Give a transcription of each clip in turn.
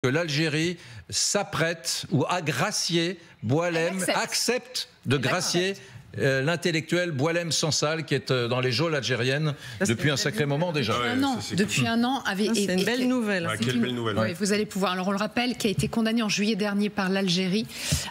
que l'Algérie s'apprête ou a gracié Boualem, accepte de gracier l'intellectuel Boualem Sansal, qui est dans les geôles algériennes depuis un sacré moment déjà. Depuis un an. C'est une belle nouvelle. Quelle belle nouvelle. Oui, vous allez pouvoir. Alors on le rappelle, qui a été condamné en juillet dernier par l'Algérie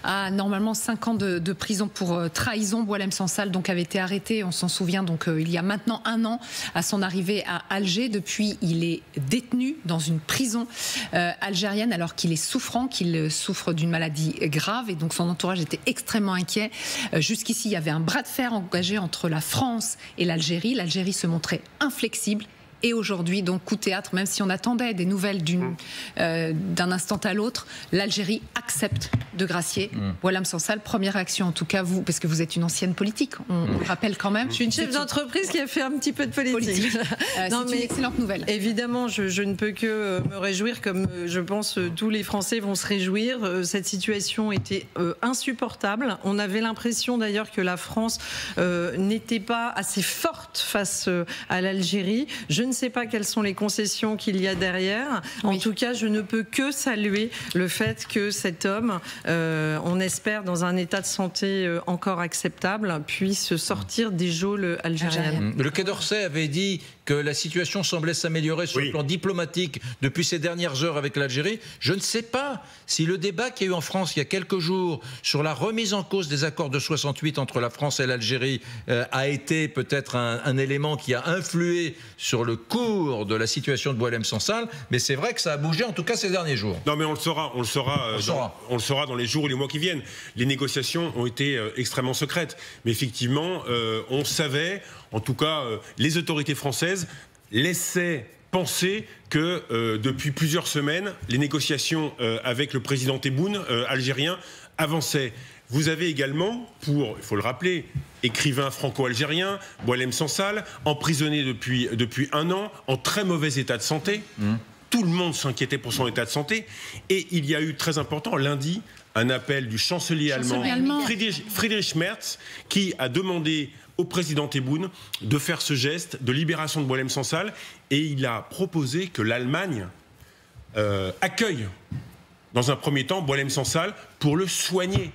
à normalement 5 ans de prison pour trahison. Boualem Sansal donc avait été arrêté, on s'en souvient, donc il y a maintenant un an à son arrivée à Alger. Depuis, il est détenu dans une prison algérienne alors qu'il est souffrant, qu'il souffre d'une maladie grave, et donc son entourage était extrêmement inquiet. Jusqu'ici, il y avait un bras de fer engagé entre la France et l'Algérie. L'Algérie se montrait inflexible. Et aujourd'hui, donc, coup de théâtre, même si on attendait des nouvelles d'un instant à l'autre, l'Algérie accepte de gracier Boualem Sansal. Première réaction, en tout cas, vous, parce que vous êtes une ancienne politique, on le rappelle quand même. Je suis une chef d'entreprise qui a fait un petit peu de politique. C'est une excellente nouvelle. Évidemment, je ne peux que me réjouir, comme je pense tous les Français vont se réjouir. Cette situation était insupportable. On avait l'impression d'ailleurs que la France n'était pas assez forte face à l'Algérie. Je ne sais pas quelles sont les concessions qu'il y a derrière. En tout cas, je ne peux que saluer le fait que cet homme, on espère dans un état de santé encore acceptable, puisse sortir des geôles algériennes. Le Quai d'Orsay avait dit que la situation semblait s'améliorer sur le plan diplomatique depuis ces dernières heures avec l'Algérie. Je ne sais pas si le débat qu'il y a eu en France il y a quelques jours sur la remise en cause des accords de 68 entre la France et l'Algérie a été peut-être un élément qui a influé sur le cours de la situation de Boualem Sansal, mais c'est vrai que ça a bougé en tout cas ces derniers jours. Non mais on le saura dans les jours ou les mois qui viennent. Les négociations ont été extrêmement secrètes, mais effectivement on savait, en tout cas les autorités françaises laissaient penser que depuis plusieurs semaines, les négociations avec le président Tebboune algérien avançaient. Vous avez également, il faut le rappeler, écrivain franco-algérien, Boualem Sansal, emprisonné depuis un an, en très mauvais état de santé. Tout le monde s'inquiétait pour son état de santé. Et il y a eu, très important, lundi, un appel du chancelier allemand Friedrich Merz, qui a demandé au président Tebboune de faire ce geste de libération de Boualem Sansal. Et il a proposé que l'Allemagne accueille dans un premier temps Boualem Sansal pour le soigner.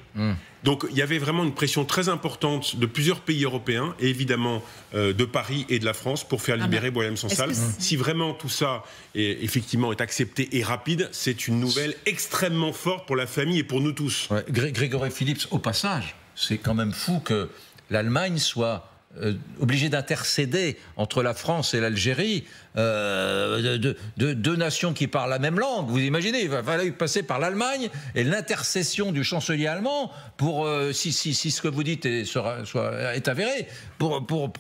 Donc il y avait vraiment une pression très importante de plusieurs pays européens et évidemment de Paris et de la France pour faire libérer Boualem Sansal. Si vraiment tout ça effectivement est accepté et rapide, c'est une nouvelle extrêmement forte pour la famille et pour nous tous. Grégory Phillips, au passage, c'est quand même fou que l'Allemagne soit obligé d'intercéder entre la France et l'Algérie, deux nations qui parlent la même langue. Vous imaginez, il va falloir passer par l'Allemagne et l'intercession du chancelier allemand pour, si ce que vous dites est avéré, pour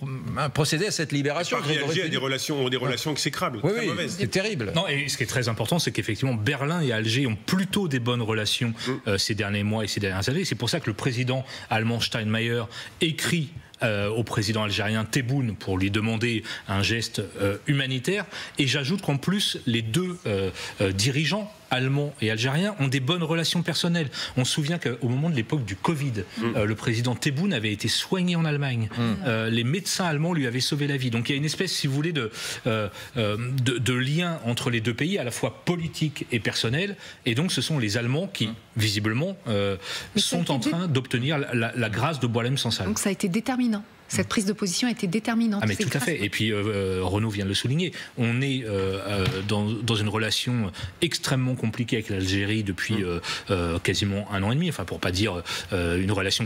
procéder à cette libération. Paris et Alger ont des relations exécrables, très mauvaises. C'est terrible. Non, et ce qui est très important, c'est qu'effectivement, Berlin et Alger ont plutôt des bonnes relations ces derniers mois et ces dernières années. C'est pour ça que le président allemand Steinmeier écrit au président algérien Tebboune pour lui demander un geste humanitaire. Et j'ajoute qu'en plus, les deux dirigeants allemands et algériens ont des bonnes relations personnelles. On se souvient qu'au moment de l'époque du Covid, le président Tebboune avait été soigné en Allemagne. Les médecins allemands lui avaient sauvé la vie. Donc il y a une espèce, si vous voulez, de lien entre les deux pays, à la fois politique et personnel. Et donc ce sont les Allemands qui, visiblement, sont en train d'obtenir la grâce de Boualem Sansal. Donc ça a été déterminant. Cette prise de position a été déterminante. Ah mais tout à fait. Et puis Renaud vient de le souligner. On est dans une relation extrêmement compliquée avec l'Algérie depuis quasiment un an et demi. Enfin, pour pas dire une relation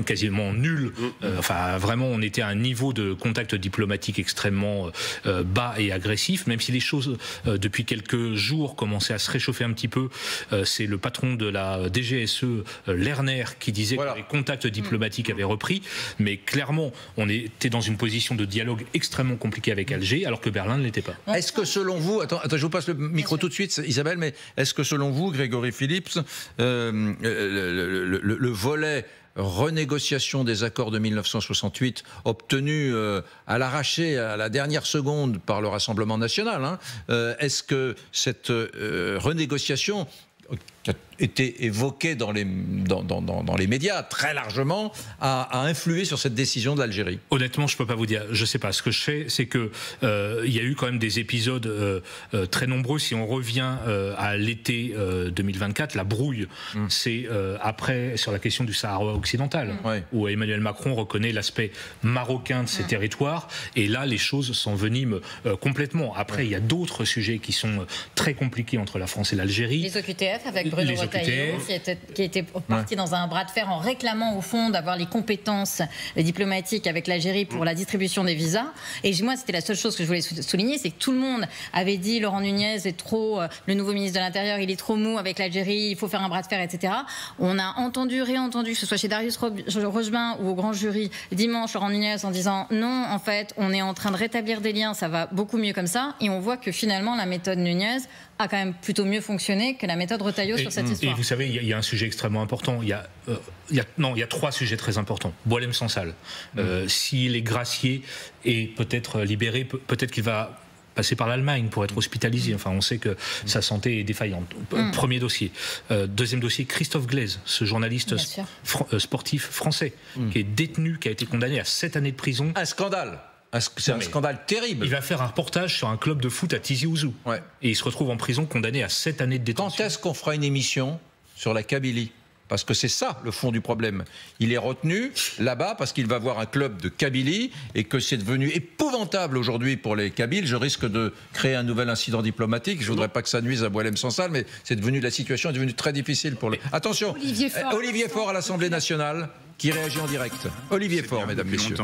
quasiment nulle. Enfin, vraiment, on était à un niveau de contact diplomatique extrêmement bas et agressif. Même si les choses depuis quelques jours commençaient à se réchauffer un petit peu. C'est le patron de la DGSE, Lerner, qui disait que les contacts diplomatiques avaient repris. Mais clairement, on était dans une position de dialogue extrêmement compliquée avec Alger, alors que Berlin ne l'était pas. Est-ce que selon vous, attends, je vous passe le micro tout de suite, Isabelle, mais est-ce que selon vous, Grégory Phillips, le volet renégociation des accords de 1968 obtenus à l'arraché, à la dernière seconde par le Rassemblement national, est-ce que cette renégociation qui a été évoqué dans les médias très largement, a influé sur cette décision de l'Algérie? Honnêtement, je ne peux pas vous dire. Je ne sais pas. Ce que je sais, c'est qu'il y a eu quand même des épisodes très nombreux. Si on revient à l'été 2024, la brouille, c'est après, sur la question du Sahara occidental, où Emmanuel Macron reconnaît l'aspect marocain de ces territoires. Et là, les choses s'enveniment complètement. Après, il y a d'autres sujets qui sont très compliqués entre la France et l'Algérie. Les OQTF avec Bruno Retailleau, qui était parti dans un bras de fer en réclamant au fond d'avoir les compétences diplomatiques avec l'Algérie pour la distribution des visas. Et moi, c'était la seule chose que je voulais souligner, c'est que tout le monde avait dit Laurent Nunez est trop, le nouveau ministre de l'Intérieur, il est trop mou avec l'Algérie, il faut faire un bras de fer, etc. On a entendu, réentendu, que ce soit chez Darius Rochebin ou au grand jury dimanche, Laurent Nunez en disant non, en fait, on est en train de rétablir des liens, ça va beaucoup mieux comme ça. Et on voit que finalement, la méthode Nunez a quand même plutôt mieux fonctionné que la méthode Retailleau sur cette histoire. Et vous savez, il y a un sujet extrêmement important. Il y a trois sujets très importants. Boualem Sansal, s'il est gracié et peut-être libéré, peut-être qu'il va passer par l'Allemagne pour être hospitalisé. Enfin, on sait que sa santé est défaillante. Premier dossier. Deuxième dossier, Christophe Glaise, ce journaliste sportif français, qui est détenu, qui a été condamné à 7 années de prison. Un scandale. C'est un scandale terrible. Il va faire un reportage sur un club de foot à Tizi Ouzou. Et il se retrouve en prison condamné à 7 années de détention. Quand est-ce qu'on fera une émission sur la Kabylie? Parce que c'est ça le fond du problème. Il est retenu là-bas parce qu'il va voir un club de Kabylie et que c'est devenu épouvantable aujourd'hui pour les Kabyles. Je risque de créer un nouvel incident diplomatique. Je ne voudrais pas que ça nuise à Boualem Sansal, mais la situation est devenue très difficile pour le... Attention, Olivier Faure à l'Assemblée nationale qui réagit en direct. Olivier Faure, mesdames, messieurs.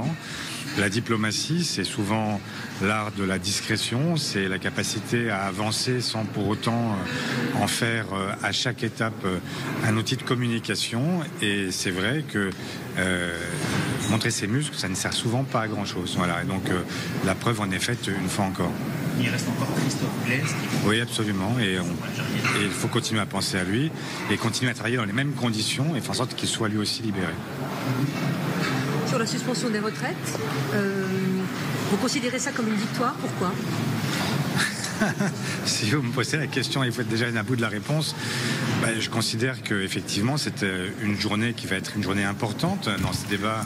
La diplomatie, c'est souvent l'art de la discrétion, c'est la capacité à avancer sans pour autant en faire à chaque étape un outil de communication. Et c'est vrai que montrer ses muscles, ça ne sert souvent pas à grand-chose. Voilà. Et donc la preuve en est faite une fois encore. Il reste encore Christophe Glaise. Oui, absolument. Et il faut continuer à penser à lui et continuer à travailler dans les mêmes conditions et faire en sorte qu'il soit lui aussi libéré. Sur la suspension des retraites, vous considérez ça comme une victoire? Pourquoi? Si vous me posez la question, il faut être déjà à bout de la réponse. Je considère qu'effectivement, c'est une journée qui va être une journée importante dans ce débat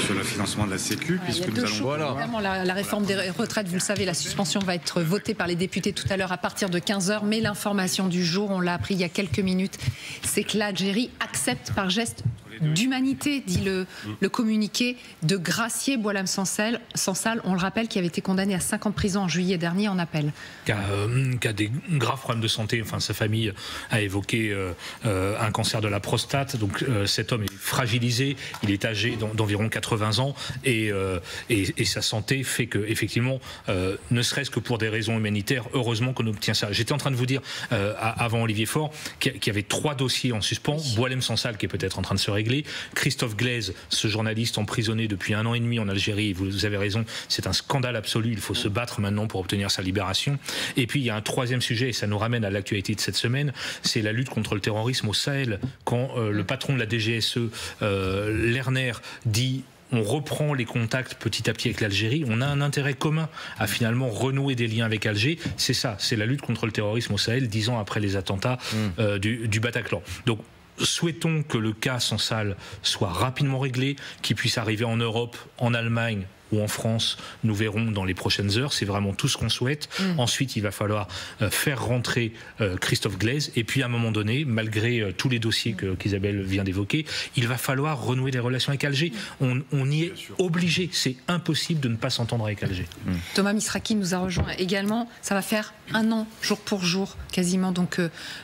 sur le financement de la Sécu. Puisque nous allons... La réforme des retraites, vous le savez, la suspension va être votée par les députés tout à l'heure à partir de 15h. Mais l'information du jour, on l'a appris il y a quelques minutes, c'est que l'Algérie accepte par geste d'humanité, dit le communiqué, de gracier Boualem Sansal, on le rappelle, qui avait été condamné à 5 ans de prison en juillet dernier en appel. Qui a des graves problèmes de santé. Enfin, sa famille a évoqué un cancer de la prostate. Donc cet homme est fragilisé. Il est âgé d'environ 80 ans et sa santé fait que, effectivement, ne serait-ce que pour des raisons humanitaires, heureusement qu'on obtient ça. J'étais en train de vous dire avant Olivier Faure qu'il y avait 3 dossiers en suspens. Boualem Sansal qui est peut-être en train de se régler. Christophe Glaise, ce journaliste emprisonné depuis 1 an et demi en Algérie. Vous avez raison, c'est un scandale absolu. Il faut se battre maintenant pour obtenir sa libération. Et puis il y a un 3e sujet, et ça nous ramène à l'actualité de cette semaine, c'est la lutte contre le terrorisme au Sahel. Quand le patron de la DGSE, Lerner, dit on reprend les contacts petit à petit avec l'Algérie, on a un intérêt commun à finalement renouer des liens avec Alger. C'est ça, c'est la lutte contre le terrorisme au Sahel, 10 ans après les attentats du Bataclan. Donc souhaitons que le cas Sansal soit rapidement réglé, qu'il puisse arriver en Europe, en Allemagne ou en France, nous verrons dans les prochaines heures. C'est vraiment tout ce qu'on souhaite. Ensuite, il va falloir faire rentrer Christophe Glaise. Et puis, à un moment donné, malgré tous les dossiers qu'Isabelle vient d'évoquer, il va falloir renouer les relations avec Alger. On y est obligé. C'est impossible de ne pas s'entendre avec Alger. Thomas Misraki nous a rejoint également. Ça va faire 1 an, jour pour jour, quasiment. Donc,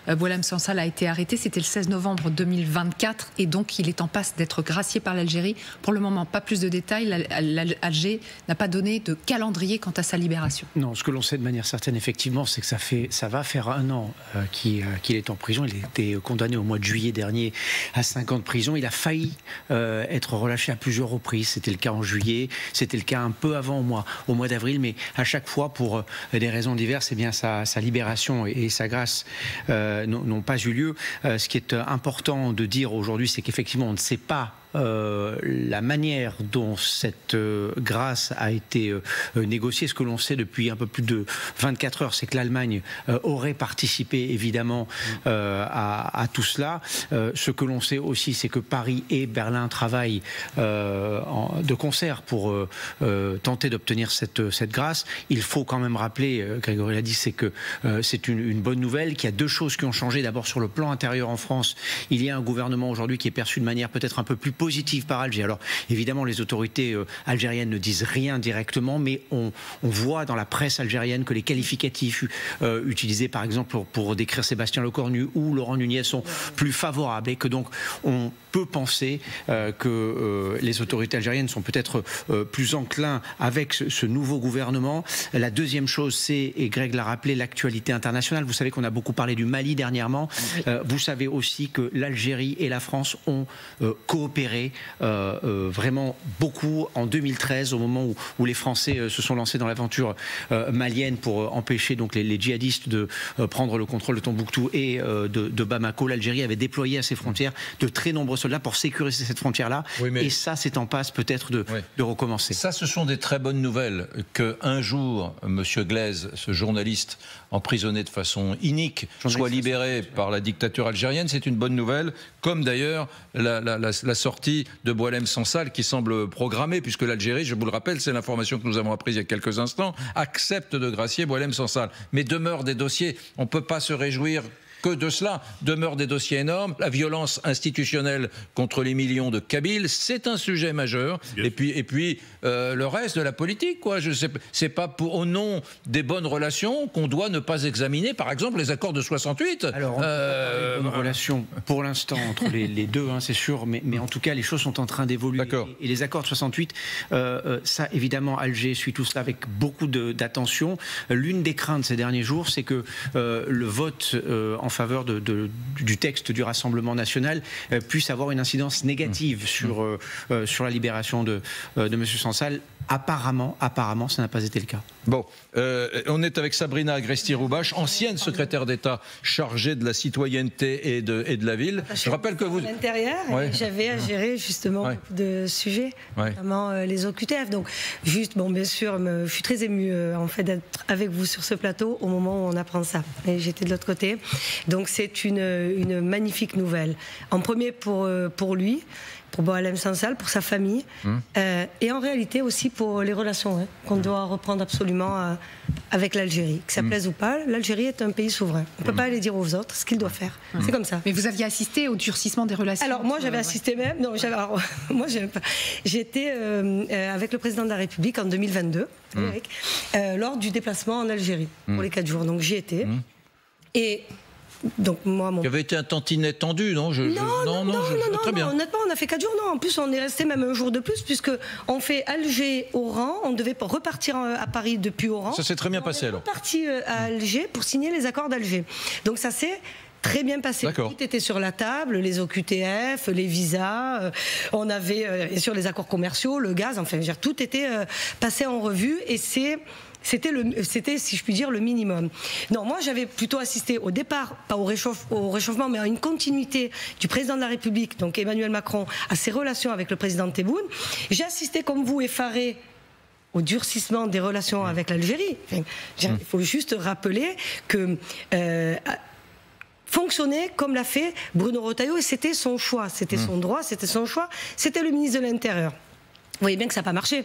Boualem Sansal a été arrêté. C'était le 16 novembre 2024. Et donc, il est en passe d'être gracié par l'Algérie. Pour le moment, pas plus de détails. Alger n'a pas donné de calendrier quant à sa libération. Non, ce que l'on sait de manière certaine, effectivement, c'est que ça va faire 1 an qu'il est en prison. Il a été condamné au mois de juillet dernier à 5 ans de prison. Il a failli être relâché à plusieurs reprises. C'était le cas en juillet, c'était le cas un peu avant au mois d'avril, mais à chaque fois, pour des raisons diverses, eh bien, sa libération et sa grâce n'ont pas eu lieu. Ce qui est important de dire aujourd'hui, c'est qu'effectivement, on ne sait pas la manière dont cette grâce a été négociée, ce que l'on sait depuis un peu plus de 24 heures, c'est que l'Allemagne aurait participé évidemment à tout cela. Ce que l'on sait aussi, c'est que Paris et Berlin travaillent de concert pour tenter d'obtenir cette grâce. Il faut quand même rappeler, Grégory l'a dit, c'est que c'est une bonne nouvelle, qu'il y a deux choses qui ont changé. D'abord, sur le plan intérieur en France, il y a un gouvernement aujourd'hui qui est perçu de manière peut-être un peu plus positive par Alger. Alors évidemment, les autorités algériennes ne disent rien directement, mais on voit dans la presse algérienne que les qualificatifs utilisés par exemple pour décrire Sébastien Lecornu ou Laurent Nunez sont plus favorables, et que donc on peut penser que les autorités algériennes sont peut-être plus enclins avec ce nouveau gouvernement. La deuxième chose, c'est, et Greg l'a rappelé, l'actualité internationale. Vous savez qu'on a beaucoup parlé du Mali dernièrement. Vous savez aussi que l'Algérie et la France ont coopéré vraiment beaucoup en 2013, au moment où les Français se sont lancés dans l'aventure malienne pour empêcher donc les djihadistes de prendre le contrôle de Tombouctou et de Bamako. L'Algérie avait déployé à ses frontières de très nombreux soldats pour sécuriser cette frontière-là. Oui, et ça, c'est en passe peut-être de recommencer. Ça, ce sont des très bonnes nouvelles. Qu'un jour, M. Glaise, ce journaliste emprisonné de façon inique, soit libéré par la dictature algérienne, c'est une bonne nouvelle. Comme d'ailleurs la sortie de Boualem Sansal qui semble programmée, puisque l'Algérie, je vous le rappelle, c'est l'information que nous avons apprise il y a quelques instants, accepte de gracier Boualem Sansal. Mais demeurent des dossiers, on ne peut pas se réjouir que de cela. Demeurent des dossiers énormes. La violence institutionnelle contre les millions de Kabyles, c'est un sujet majeur. Et puis le reste de la politique, quoi. Je sais, c'est pas au nom des bonnes relations qu'on doit ne pas examiner, par exemple, les accords de 68. Alors, bonnes relations pour l'instant entre les deux, hein, c'est sûr, mais en tout cas, les choses sont en train d'évoluer. Et les accords de 68, ça, évidemment, Alger suit tout cela avec beaucoup d'attention. L'une des craintes ces derniers jours, c'est que le vote en faveur du texte du Rassemblement national puisse avoir une incidence négative sur la libération de M. Sansal. Apparemment, ça n'a pas été le cas. Bon, on est avec Sabrina Agresti-Roubache, ancienne secrétaire d'État chargée de la citoyenneté et de la ville. Je rappelle que vous... l'intérieur, j'avais à gérer justement beaucoup de sujets, notamment les OQTF. Donc, juste, bon, bien sûr, je suis très émue en fait d'être avec vous sur ce plateau au moment où on apprend ça. Et j'étais de l'autre côté. Donc, c'est une magnifique nouvelle. En premier pour lui, pour Boualem Sansal, pour sa famille, et en réalité aussi pour les relations qu'on doit reprendre absolument avec l'Algérie. Que ça plaise ou pas, l'Algérie est un pays souverain. On ne peut pas aller dire aux autres ce qu'il doit faire. C'est comme ça. Mais vous aviez assisté au durcissement des relations? Alors moi j'avais assisté même, non, moi j'étais avec le président de la République en 2022, lors du déplacement en Algérie, pour les 4 jours. Donc j'y étais. Et... donc moi, il y avait été un tantinet tendu, non? Non, très bien. Honnêtement, on a fait 4 jours. Non, en plus, on est resté même un jour de plus, puisque on fait Alger-Oran. On devait repartir à Paris depuis Oran. Ça s'est très bien passé alors. On est reparti à Alger pour signer les accords d'Alger. Donc ça s'est très bien passé. Tout était sur la table, les OQTF, les visas. On avait bien sûr les accords commerciaux, le gaz. Enfin, tout était passé en revue, et c'était, si je puis dire, le minimum. Non, moi, j'avais plutôt assisté au départ, pas au réchauffement, mais à une continuité du président de la République, donc Emmanuel Macron, à ses relations avec le président Tebboune. J'ai assisté, comme vous, effaré, au durcissement des relations avec l'Algérie. Enfin, il faut juste rappeler que... fonctionner comme l'a fait Bruno Retailleau, et c'était son choix, c'était son droit, c'était son choix, c'était le ministre de l'Intérieur. Vous voyez bien que ça n'a pas marché.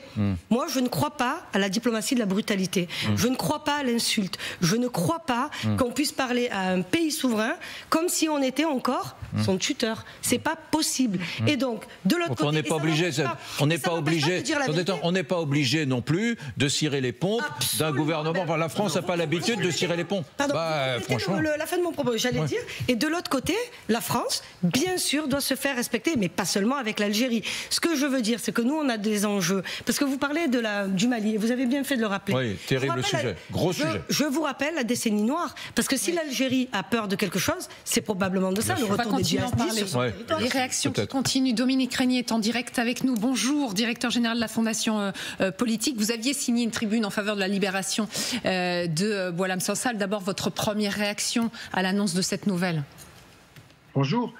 Moi, je ne crois pas à la diplomatie de la brutalité. Je ne crois pas à l'insulte. Je ne crois pas qu'on puisse parler à un pays souverain comme si on était encore son tuteur. C'est pas possible. Et donc, de l'autre côté... On n'est pas obligé non plus de cirer les pompes d'un gouvernement. Enfin, la France n'a pas l'habitude de cirer les pompes. Pardon, franchement... la fin de mon propos, j'allais dire. Et de l'autre côté, la France, bien sûr, doit se faire respecter, mais pas seulement avec l'Algérie. Ce que je veux dire, c'est que nous, on a des enjeux. Parce que vous parlez du Mali, et vous avez bien fait de le rappeler. Oui, terrible sujet, gros sujet. Je vous rappelle la décennie noire, parce que si l'Algérie a peur de quelque chose, c'est probablement de ça, le retour des djihadistes sur son territoire. Les réactions qui continuent. Dominique Régnier est en direct avec nous. Bonjour, directeur général de la Fondation Politique. Vous aviez signé une tribune en faveur de la libération de Boualem Sansal. D'abord, votre première réaction à l'annonce de cette nouvelle? Bonjour.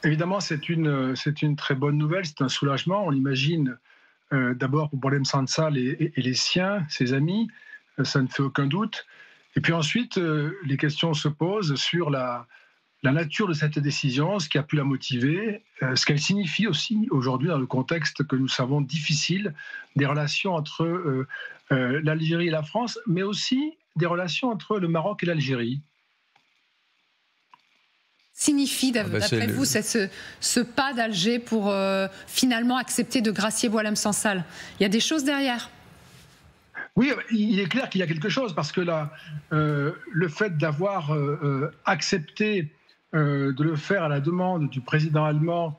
Évidemment, c'est une très bonne nouvelle, c'est un soulagement. On l'imagine d'abord pour Boualem Sansal et les siens, ses amis, ça ne fait aucun doute. Et puis ensuite, les questions se posent sur la nature de cette décision, ce qui a pu la motiver, ce qu'elle signifie aussi aujourd'hui dans le contexte que nous savons difficile des relations entre l'Algérie et la France, mais aussi des relations entre le Maroc et l'Algérie. Signifie, d'après vous, ce pas d'Alger pour finalement accepter de gracier Boualem Sansal? Il y a des choses derrière? Oui, il est clair qu'il y a quelque chose, parce que le fait d'avoir accepté de le faire à la demande du président allemand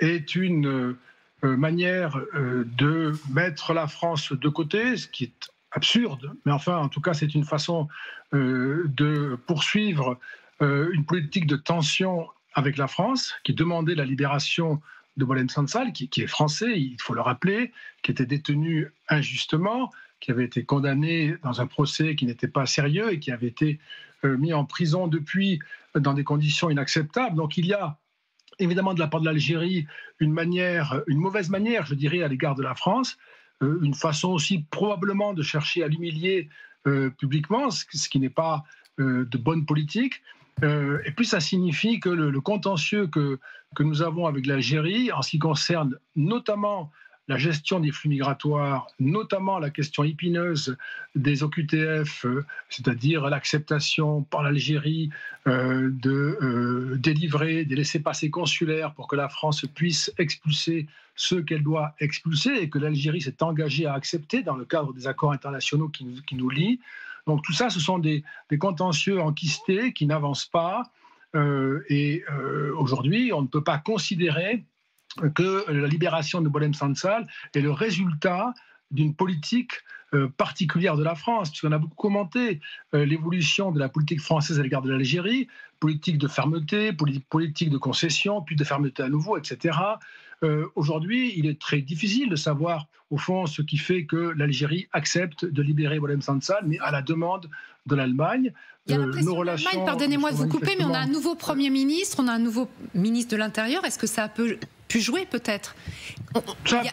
est une manière de mettre la France de côté, ce qui est absurde, mais enfin, en tout cas, c'est une façon de poursuivre une politique de tension avec la France, qui demandait la libération de Boualem Sansal, qui est français, il faut le rappeler, qui était détenu injustement, qui avait été condamné dans un procès qui n'était pas sérieux et qui avait été mis en prison depuis dans des conditions inacceptables. Donc il y a évidemment de la part de l'Algérie une mauvaise manière, je dirais, à l'égard de la France, une façon aussi probablement de chercher à l'humilier publiquement, ce qui n'est pas de bonne politique. Et puis ça signifie que le contentieux que nous avons avec l'Algérie, en ce qui concerne notamment la gestion des flux migratoires, notamment la question épineuse des OQTF, c'est-à-dire l'acceptation par l'Algérie de délivrer des laissez-passer consulaires pour que la France puisse expulser ceux qu'elle doit expulser et que l'Algérie s'est engagée à accepter dans le cadre des accords internationaux qui nous lient. Donc tout ça, ce sont des contentieux enquistés qui n'avancent pas. Aujourd'hui, on ne peut pas considérer que la libération de Boualem Sansal est le résultat d'une politique particulière de la France, puisqu'on a beaucoup commenté l'évolution de la politique française à l'égard de l'Algérie, politique de fermeté, politique de concession, puis de fermeté à nouveau, etc. Aujourd'hui, il est très difficile de savoir, au fond, ce qui fait que l'Algérie accepte de libérer Boualem Sansal, mais à la demande de l'Allemagne. Il y a l'impression que l'Allemagne, pardonnez-moi de vous couper, mais on a un nouveau Premier ministre, on a un nouveau ministre de l'Intérieur. Est-ce que ça a pu jouer, peut-être?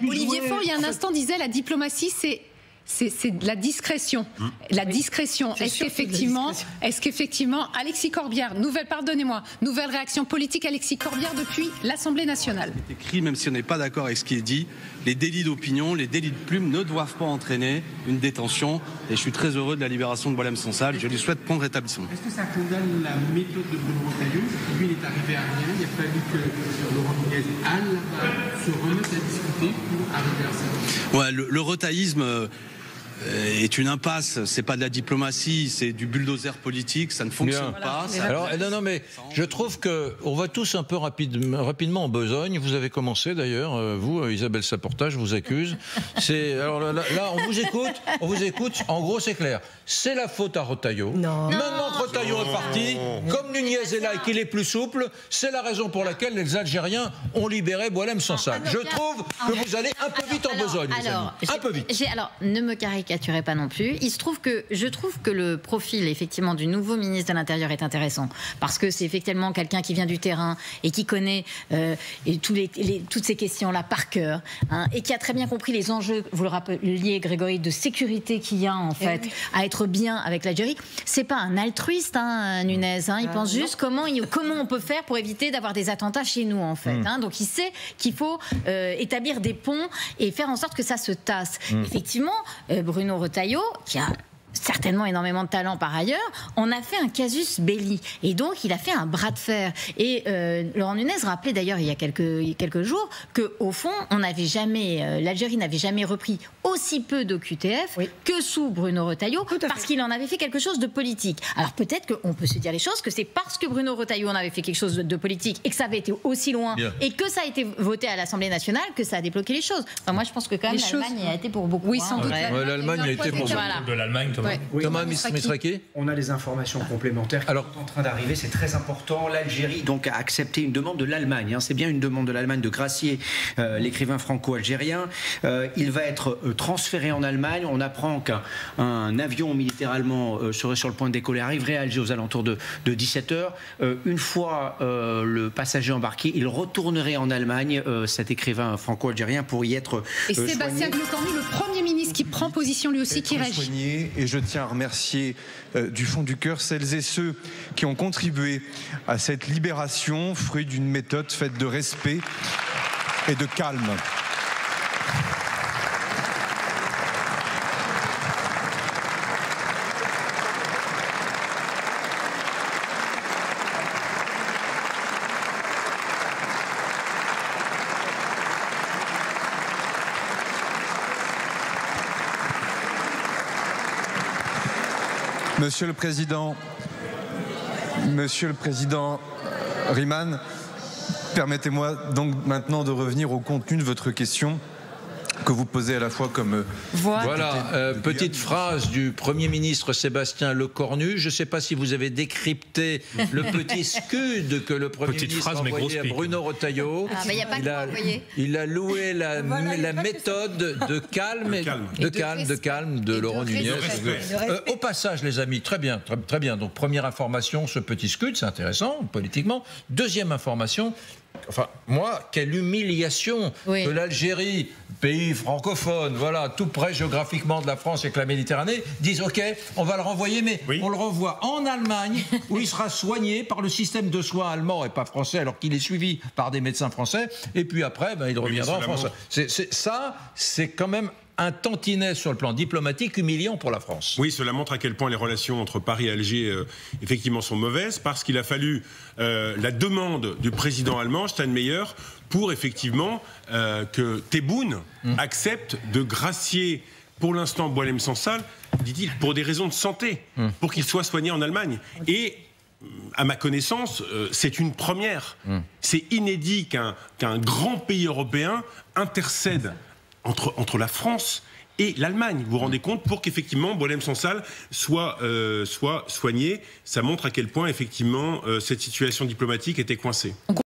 Olivier Faure, il y a un instant, disait la diplomatie, c'est de la discrétion. La discrétion. Est-ce qu'effectivement, Alexis Corbière, nouvelle réaction politique, Alexis Corbière depuis l'Assemblée nationale. C'est écrit, même si on n'est pas d'accord avec ce qui est dit, les délits d'opinion, les délits de plume ne doivent pas entraîner une détention. Et je suis très heureux de la libération de Boualem Sansal. Je lui souhaite prompt rétablissement. Est-ce que ça condamne la méthode de Bruno Retailleau? Lui, il est arrivé à rien. Il a fallu que Laurent Nunez aille se remettre à discuter pour arriver à ça. Ouais, le retaillisme est une impasse, c'est pas de la diplomatie, c'est du bulldozer politique, ça ne fonctionne pas. Alors, non, mais je trouve qu'on va tous un peu rapidement en besogne. Vous avez commencé d'ailleurs, vous, Isabelle Saporta, je vous accuse. Alors là, on vous écoute, en gros c'est clair. C'est la faute à Retailleau. Maintenant que Retailleau est parti, comme Nunez est là et qu'il est plus souple, c'est la raison pour laquelle les Algériens ont libéré Boualem Sansal. Je trouve que vous allez un peu vite en besogne, les amis. Un peu vite. Alors, ne me caricaturez pas non plus. Je trouve que le profil, effectivement, du nouveau ministre de l'Intérieur est intéressant. Parce que c'est effectivement quelqu'un qui vient du terrain et qui connaît toutes ces questions-là par cœur. Et qui a très bien compris les enjeux, vous le rappeliez, Grégory, de sécurité qu'il y a, en fait, à être bien avec l'Algérie. C'est pas un altruiste, Nunez. Il pense juste comment on peut faire pour éviter d'avoir des attentats chez nous, en fait. Donc il sait qu'il faut établir des ponts et faire en sorte que ça se tasse. Effectivement, Bruno Retailleau, qui a certainement énormément de talent par ailleurs, on a fait un casus belli. Et donc, il a fait un bras de fer. Et Laurent Nunez rappelait d'ailleurs il y a quelques jours qu'au fond, l'Algérie n'avait jamais repris aussi peu d'OQTF que sous Bruno Retailleau, parce qu'il en avait fait quelque chose de politique. Alors peut-être qu'on peut se dire les choses, que c'est parce que Bruno Retailleau en avait fait quelque chose de politique et que ça avait été aussi loin et que ça a été voté à l'Assemblée nationale que ça a débloqué les choses. Enfin, moi, je pense que quand même l'Allemagne a été pour beaucoup. Oui, sans doute. L'Allemagne a été pour beaucoup. De l'Allemagne, Thomas Misraki. On a les informations complémentaires qui sont en train d'arriver, c'est très important. L'Algérie donc a accepté une demande de l'Allemagne. C'est bien une demande de l'Allemagne de gracier l'écrivain franco-algérien. Il va être transféré en Allemagne. On apprend qu'un avion militaire allemand serait sur le point de décoller, arriverait à Alger aux alentours de 17h. Une fois le passager embarqué, il retournerait en Allemagne, cet écrivain franco-algérien, pour y être Et Sébastien Lecornu, le Premier ministre, qui prend position lui aussi, qui réagit. Et je tiens à remercier du fond du cœur celles et ceux qui ont contribué à cette libération, fruit d'une méthode faite de respect et de calme. Monsieur le Président Riemann, permettez-moi donc maintenant de revenir au contenu de votre question que vous posez à la fois comme... Voilà, petite phrase du Premier ministre Sébastien Lecornu. Je ne sais pas si vous avez décrypté le petit scud que le Premier ministre a envoyé à Bruno Retailleau. Il a loué la méthode de calme de Laurent Nunez. Au passage, les amis, très bien. Donc, première information, ce petit scud, c'est intéressant, politiquement. Deuxième information... Enfin, moi, quelle humiliation que l'Algérie, pays francophone, voilà, tout près géographiquement de la France et que la Méditerranée, dise OK, on va le renvoyer, mais on le renvoie en Allemagne, où il sera soigné par le système de soins allemand et pas français, alors qu'il est suivi par des médecins français, et puis après, il reviendra en France. C'est quand même un tantinet sur le plan diplomatique humiliant pour la France. Oui, cela montre à quel point les relations entre Paris et Alger effectivement sont mauvaises, parce qu'il a fallu la demande du président allemand Steinmeier pour effectivement que Tebboune accepte de gracier pour l'instant Boualem Sansal, dit-il, pour des raisons de santé, pour qu'il soit soigné en Allemagne. Et à ma connaissance, c'est une première. C'est inédit qu'un grand pays européen intercède entre la France et l'Allemagne, vous vous rendez compte, pour qu'effectivement Boualem Sansal soit soigné. Ça montre à quel point effectivement cette situation diplomatique était coincée.